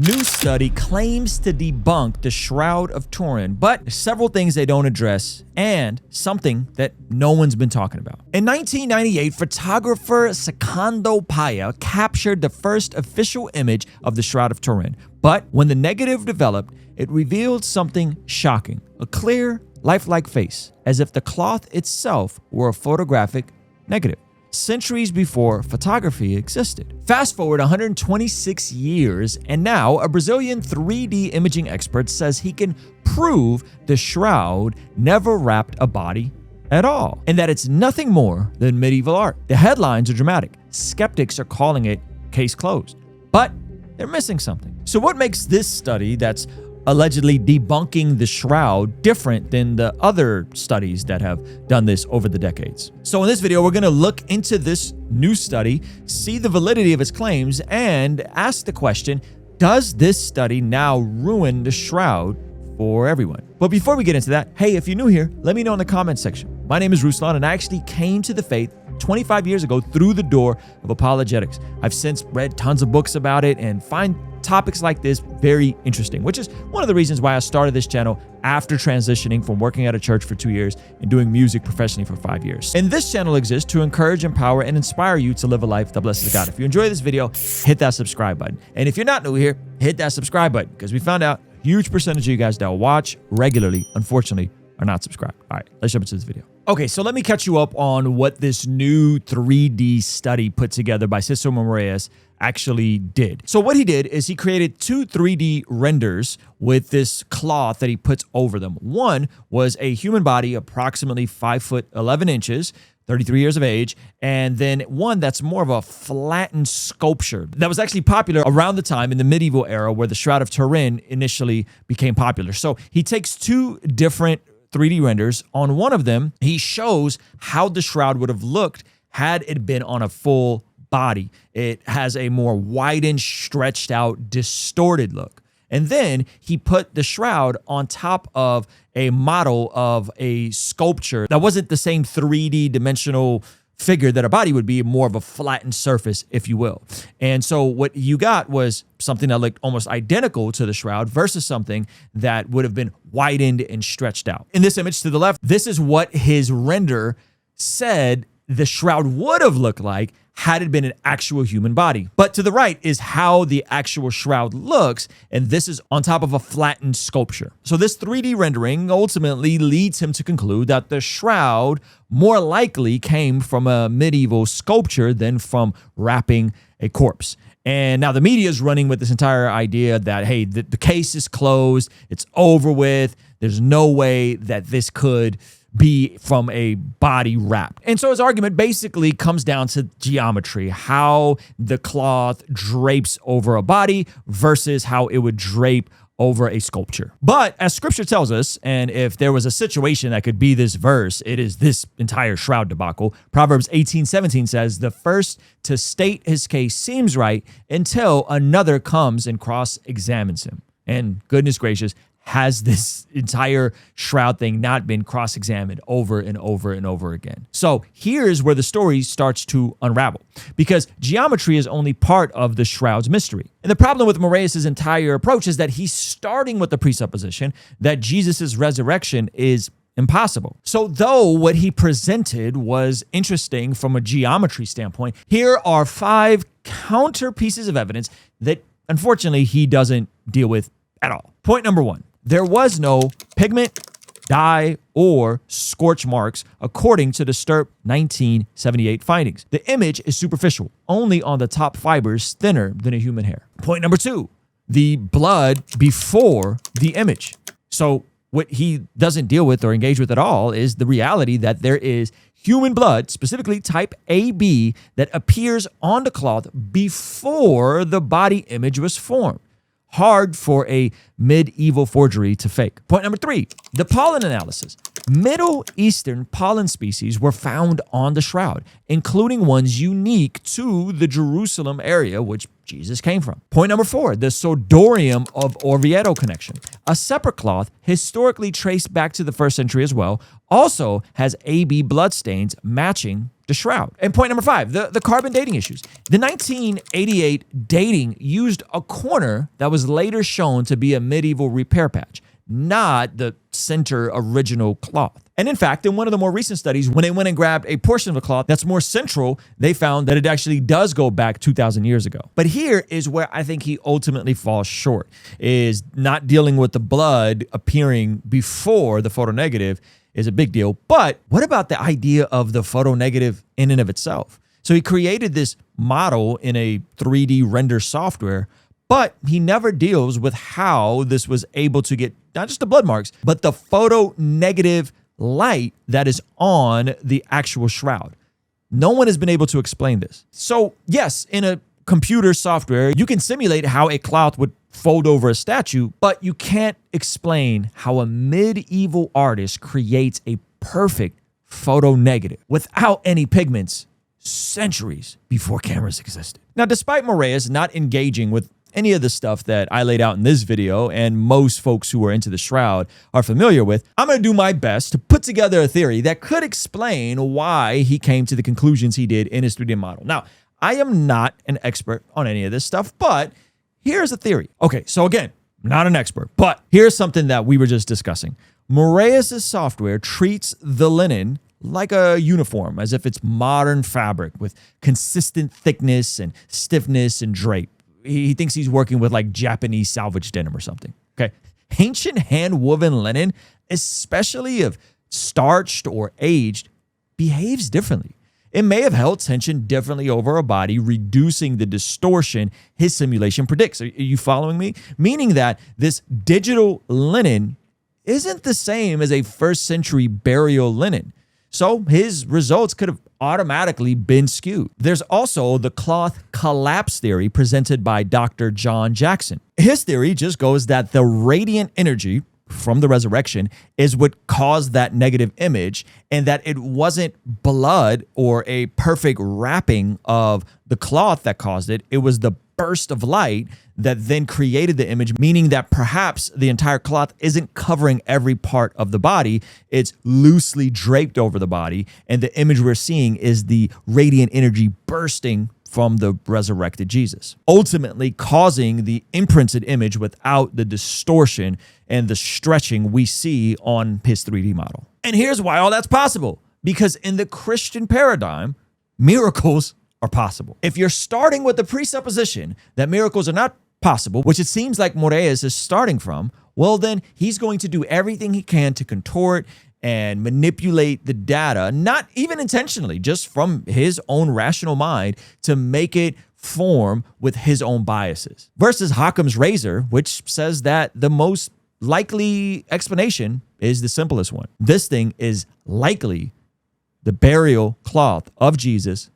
New study claims to debunk the Shroud of Turin, but there's several things they don't address and something that no one's been talking about. In 1998, photographer Secondo Paya captured the first official image of the Shroud of Turin. But when the negative developed, it revealed something shocking: a clear, lifelike face, as if the cloth itself were a photographic negative, centuries before photography existed. Fast forward 126 years, and now a Brazilian 3D imaging expert says he can prove the shroud never wrapped a body at all, and that it's nothing more than medieval art. The headlines are dramatic. Skeptics are calling it case closed, but they're missing something. So what makes this study that's allegedly debunking the shroud different than the other studies that have done this over the decades? So in this video, we're going to look into this new study, see the validity of its claims, and ask the question, does this study now ruin the shroud for everyone? But before we get into that, hey, if you're new here, let me know in the comment section. My name is Ruslan, and I actually came to the faith 25 years ago through the door of apologetics. I've since read tons of books about it and find topics like this very interesting, which is one of the reasons why I started this channel after transitioning from working at a church for 2 years and doing music professionally for 5 years. And this channel exists to encourage, empower, and inspire you to live a life that blesses God. If you enjoy this video, hit that subscribe button. And if you're not new here, hit that subscribe button, because we found out a huge percentage of you guys that watch regularly, unfortunately, are not subscribed. All right, let's jump into this video. Okay, so let me catch you up on what this new 3D study put together by Cesar Moraes actually did. So what he did is he created 2 3D renders with this cloth that he puts over them. One was a human body approximately 5 foot 11 inches, 33 years of age, and then one that's more of a flattened sculpture that was actually popular around the time in the medieval era where the Shroud of Turin initially became popular. So he takes 2 different 3D renders. On one of them, he shows how the shroud would have looked had it been on a full body. It has a more widened, stretched out, distorted look. And then he put the shroud on top of a model of a sculpture that wasn't the same 3D dimensional figure that a body would be, more of a flattened surface, if you will. And so what you got was something that looked almost identical to the shroud versus something that would have been widened and stretched out. In this image to the left, this is what his render said the shroud would have looked like had it been an actual human body. But to the right is how the actual shroud looks, and this is on top of a flattened sculpture. So this 3D rendering ultimately leads him to conclude that the shroud more likely came from a medieval sculpture than from wrapping a corpse. And now the media is running with this entire idea that, hey, the case is closed, it's over with, there's no way that this could be from a body wrapped. And so his argument basically comes down to geometry, how the cloth drapes over a body versus how it would drape over a sculpture. But as scripture tells us, and if there was a situation that could be this verse, it is this entire shroud debacle. Proverbs 18:17 says, "The first to state his case seems right until another comes and cross-examines him." And goodness gracious, has this entire shroud thing not been cross-examined over and over and over again? So here's where the story starts to unravel, because geometry is only part of the shroud's mystery. And the problem with Moraes' entire approach is that he's starting with the presupposition that Jesus' resurrection is impossible. So though what he presented was interesting from a geometry standpoint, here are 5 counter pieces of evidence that unfortunately he doesn't deal with at all. Point number 1. There was no pigment, dye, or scorch marks according to the STURP 1978 findings. The image is superficial, only on the top fibers thinner than a human hair. Point number 2, the blood before the image. So what he doesn't deal with or engage with at all is the reality that there is human blood, specifically type AB, that appears on the cloth before the body image was formed. Hard for a medieval forgery to fake. Point number 3, the pollen analysis. Middle Eastern pollen species were found on the shroud, including ones unique to the Jerusalem area, which Jesus came from. Point number 4, the Sodorium of Orvieto connection. A separate cloth, historically traced back to the 1st century as well, also has AB bloodstains matching the shroud. And point number 5, the carbon dating issues. The 1988 dating used a corner that was later shown to be a medieval repair patch, not the center original cloth. And in fact, in one of the more recent studies, when they went and grabbed a portion of the cloth that's more central, they found that it actually does go back 2,000 years ago. But here is where I think he ultimately falls short, is not dealing with the blood appearing before the photonegative is a big deal. But what about the idea of the photonegative in and of itself? So he created this model in a 3D render software, but he never deals with how this was able to get not just the blood marks, but the photonegative light that is on the actual shroud. No one has been able to explain this. So yes, in a computer software, you can simulate how a cloth would fold over a statue, but you can't explain how a medieval artist creates a perfect photonegative without any pigments centuries before cameras existed. Now, despite Moraes not engaging with any of the stuff that I laid out in this video and most folks who are into the shroud are familiar with, I'm going to do my best to put together a theory that could explain why he came to the conclusions he did in his 3D model. Now, I am not an expert on any of this stuff, but here's a theory. Okay, so again, not an expert, but here's something that we were just discussing. Moraes' software treats the linen like a uniform, as if it's modern fabric with consistent thickness and stiffness and drape. He thinks he's working with like Japanese salvage denim or something. Okay. Ancient hand-woven linen, especially if starched or aged, behaves differently. It may have held tension differently over a body, reducing the distortion his simulation predicts. Are you following me? Meaning that this digital linen isn't the same as a 1st century burial linen. So his results could have automatically been skewed. There's also the cloth collapse theory presented by Dr. John Jackson. His theory just goes that the radiant energy from the resurrection is what caused that negative image, and that it wasn't blood or a perfect wrapping of the cloth that caused it. It was the burst of light that then created the image, meaning that perhaps the entire cloth isn't covering every part of the body. It's loosely draped over the body, and the image we're seeing is the radiant energy bursting from the resurrected Jesus, ultimately causing the imprinted image without the distortion and the stretching we see on his 3D model. And here's why all that's possible. Because in the Christian paradigm, miracles are possible. If you're starting with the presupposition that miracles are not possible, which it seems like Moraes is starting from, well, then he's going to do everything he can to contort and manipulate the data, not even intentionally, just from his own rational mind to make it form with his own biases. Versus Occam's razor, which says that the most likely explanation is the simplest one. This thing is likely the burial cloth of Jesus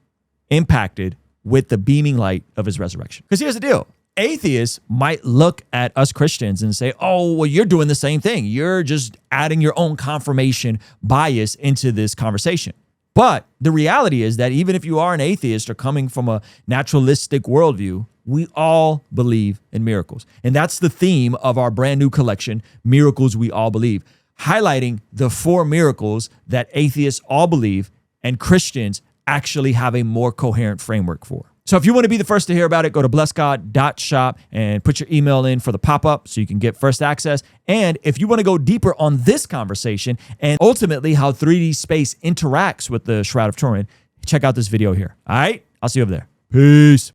impacted with the beaming light of his resurrection. Because here's the deal. Atheists might look at us Christians and say, oh, well, you're doing the same thing. You're just adding your own confirmation bias into this conversation. But the reality is that even if you are an atheist or coming from a naturalistic worldview, we all believe in miracles. And that's the theme of our brand new collection, Miracles We All Believe, highlighting the 4 miracles that atheists all believe and Christians actually have a more coherent framework for. So if you want to be the first to hear about it, go to blessgod.shop and put your email in for the pop-up so you can get first access. And if you want to go deeper on this conversation and ultimately how 3D space interacts with the Shroud of Turin, check out this video here. All right? I'll see you over there. Peace.